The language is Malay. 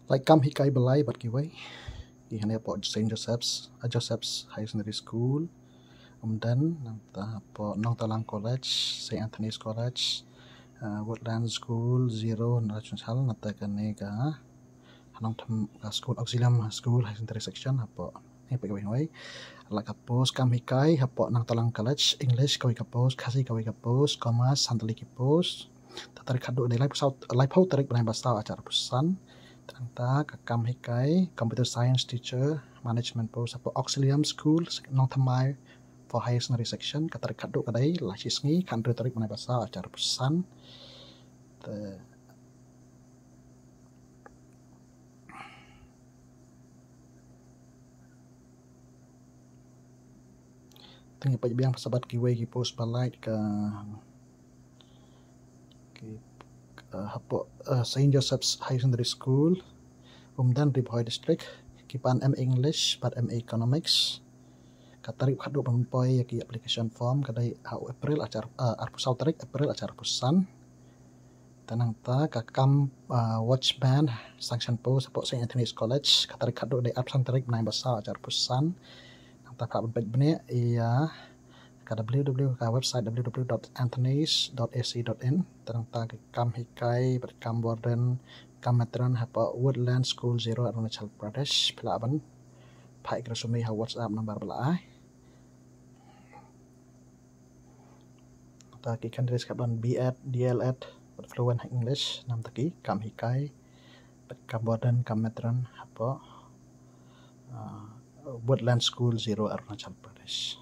Like kam hikai belai bat kiwai. Di hanya po Saint Joseph's High Secondary School. Dan nanta po Nong Talang College, St. Anthony's College, Woodland School, Zero National nata kane ka Hanong Tham School Auxilium School High Secondary Section hapo. Ni pagawin la kapos kam hikai hapo Nang Talang College English kawai kapos kasi kawai kapos Commerce Santali kapos tatarik hadu de live how tarik banai basta acara pusan tanta kam hikai Computer Science Teacher Management post hapo Auxilium School Nong Thamai for High Secondary Section katarik hadu kadai la sisngi kan tarik banai basta acara pusan tinggi pajbiang pasabat kiwai ki post balai ka hapo Saint Joseph's High Secondary School dan Ribhoy District kipan MA English pat MA Economics katarik hadu pempoy ki application form kadai April acara arpusau tarik April acara pusan tanang ta kakam watch band sanction post hapo St. Anthony's College katarik hadu de absan tarik menai basa acara pusan nang ta pet bene iya ka website www.anthonys.ac.in tanang ta kam hikai pat kam warden kam matron hapo Woodland School Zero Arunachal Pradesh pelaban pai resumi ha WhatsApp number belai ta ki candidates kaban B.Ed DLEd fluent English nam taki kam hikai pat kam warden kam matron hapo Woodland School Zero Arunachal Pradesh.